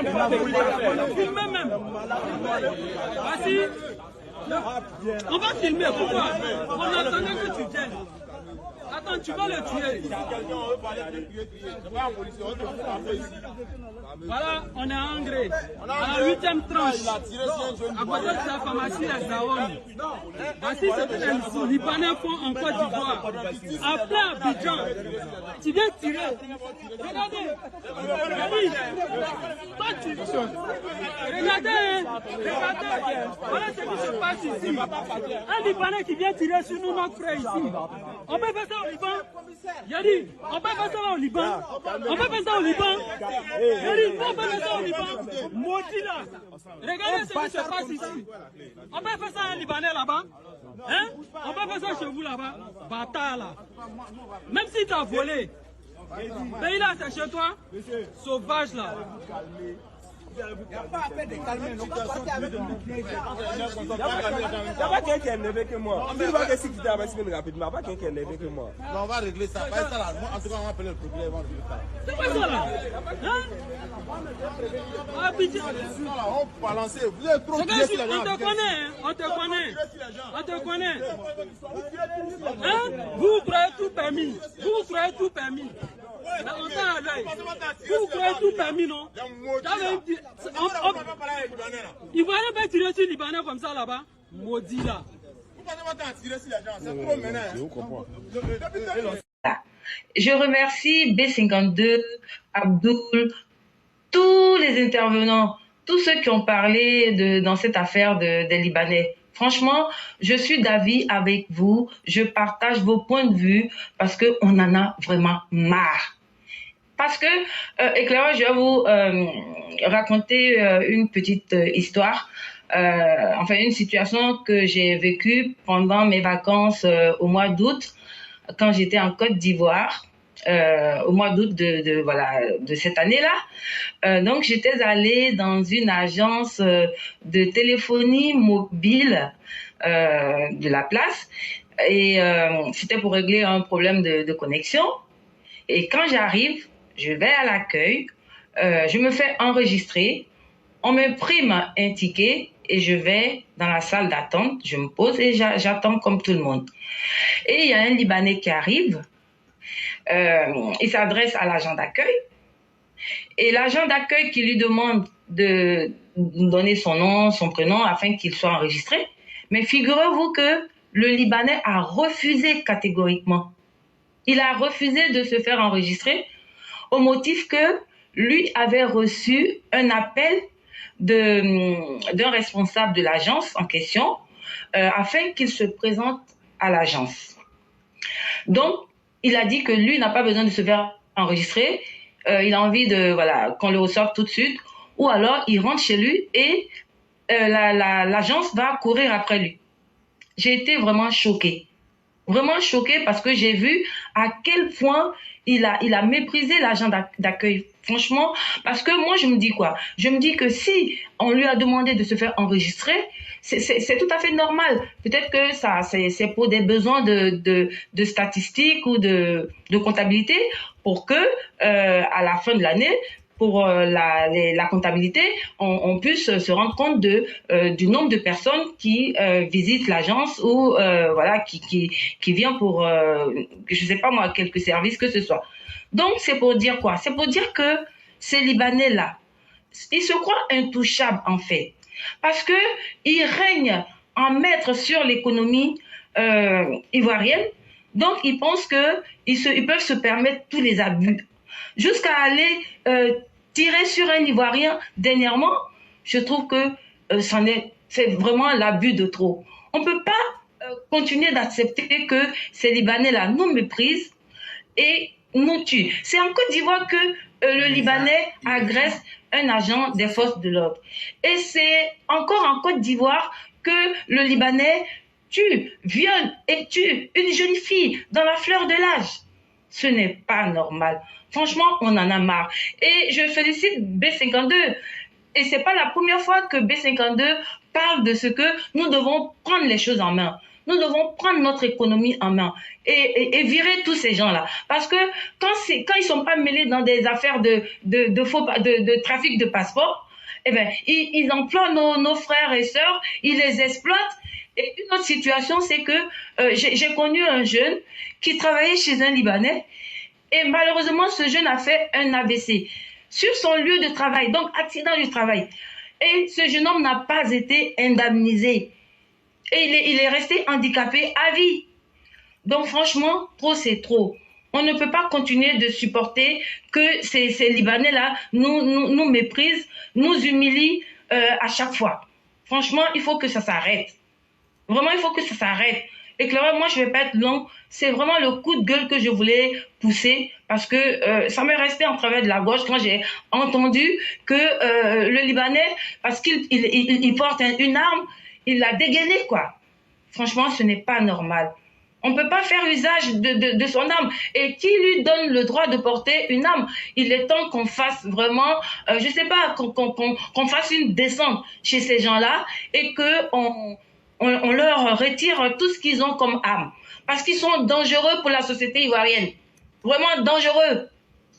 Filmer même. Vas-y. On va filmer, pourquoi? On attendait que tu viennes. Attends, tu vas le tuer. Voilà, on est en gré. À la 8e tranche. À côté de sa pharmacie, la Zawon. Voici ce que les Libanais font en Côte d'Ivoire. Après Abidjan, tu viens tirer. Regardez. Toi, tu regardez. Regardez. Voilà ce qui se passe ici. Un Libanais qui vient tirer sur nous, notre frère ici. On peut faire ça au Liban. Yadi, on peut faire ça au Liban. On peut faire ça au Liban. Yadi, on peut faire ça au Liban. Maudit là. Regardez ce qui se passe ici. On peut faire ça à un Libanais là-bas. Hein? On peut faire ça chez vous là-bas. Bâtard là. Même si tu as volé. Pays là, c'est chez toi. Sauvage là. Il n'y a pas à faire de calmer, on va partir avec nous. Il n'y a pas quelqu'un qui est élevé que moi. Si tu vois que si tu t'es abaissé rapidement, il n'y a pas quelqu'un qui est élevé que moi. Non, on va régler ça. Pas ça là. En tout cas, on va appeler le problème. C'est quoi ça là? Hein? Abidjan. On peut balancer. Vous êtes trop tiré sur les gens. On te connaît, hein? On te connaît. On te connaît. Hein? Vous croyez tout permis. Vous croyez tout permis. Vous croyez tout permis, non? Il va pas tirer sur les Libanais comme ça là-bas. Maudit là. Je remercie B52, Abdoul, tous les intervenants, tous ceux qui ont parlé dans cette affaire des Libanais. Franchement, je suis d'avis avec vous. Je partage vos points de vue parce qu'on en a vraiment marre. Parce que, éclairage, je vais vous raconter une petite histoire, enfin une situation que j'ai vécue pendant mes vacances au mois d'août, quand j'étais en Côte d'Ivoire, au mois d'août de cette année-là. Donc, j'étais allée dans une agence de téléphonie mobile de la place et c'était pour régler un problème de connexion. Et quand j'arrive, je vais à l'accueil, je me fais enregistrer, on me prime un ticket et je vais dans la salle d'attente, je me pose et j'attends comme tout le monde. Et il y a un Libanais qui arrive, il s'adresse à l'agent d'accueil et l'agent d'accueil qui lui demande de donner son nom, son prénom afin qu'il soit enregistré. Mais figurez-vous que le Libanais a refusé catégoriquement. Il a refusé de se faire enregistrer au motif que lui avait reçu un appel d'un responsable de l'agence en question afin qu'il se présente à l'agence. Donc, il a dit que lui n'a pas besoin de se faire enregistrer. Il a envie qu'on le reçoive tout de suite. Ou alors, il rentre chez lui et l'agence va courir après lui. J'ai été vraiment choquée. Vraiment choquée parce que j'ai vu à quel point il a méprisé l'agent d'accueil. Franchement, parce que moi, je me dis quoi? Je me dis que si on lui a demandé de se faire enregistrer, c'est tout à fait normal. Peut-être que c'est pour des besoins de statistiques ou de comptabilité pour que, à la fin de l'année, pour la comptabilité, on puisse se rendre compte du nombre de personnes qui visitent l'agence ou qui vient pour, je sais pas moi, quelques services que ce soit. Donc, c'est pour dire quoi? C'est pour dire que ces Libanais-là, ils se croient intouchables en fait. Parce que ils règnent en maître sur l'économie ivoirienne. Donc, ils pensent qu'ils peuvent se permettre tous les abus. Jusqu'à aller tirer sur un Ivoirien dernièrement, je trouve que c'est vraiment l'abus de trop. On ne peut pas continuer d'accepter que ces Libanais-là nous méprisent et nous tuent. C'est en Côte d'Ivoire que le Libanais agresse un agent des forces de l'ordre. Et c'est encore en Côte d'Ivoire que le Libanais viole et tue une jeune fille dans la fleur de l'âge. Ce n'est pas normal. Franchement, on en a marre. Et je félicite B52. Et c'est pas la première fois que B52 parle de ce que nous devons prendre les choses en main. Nous devons prendre notre économie en main et virer tous ces gens-là. Parce que quand ils sont pas mêlés dans des affaires de trafic de passeports, eh ben, ils emploient nos frères et sœurs, ils les exploitent. Et une autre situation, c'est que j'ai connu un jeune qui travaillait chez un Libanais et malheureusement, ce jeune a fait un AVC sur son lieu de travail, donc accident du travail. Et ce jeune homme n'a pas été indemnisé. Et il est resté handicapé à vie. Donc franchement, trop c'est trop. On ne peut pas continuer de supporter que ces Libanais-là nous méprisent, nous humilient à chaque fois. Franchement, il faut que ça s'arrête. Vraiment, il faut que ça s'arrête. Et clairement, moi, je ne vais pas être long. C'est vraiment le coup de gueule que je voulais pousser parce que ça m'est resté en travers de la gorge quand j'ai entendu que le Libanais, parce qu'il porte une arme, il l'a dégainé, quoi. Franchement, ce n'est pas normal. On ne peut pas faire usage de son arme. Et qui lui donne le droit de porter une arme? Il est temps qu'on fasse vraiment, je ne sais pas, qu'on fasse une descente chez ces gens-là et qu'on leur retire tout ce qu'ils ont comme arme. Parce qu'ils sont dangereux pour la société ivoirienne. Vraiment dangereux.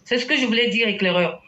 C'est ce que je voulais dire, éclaireur.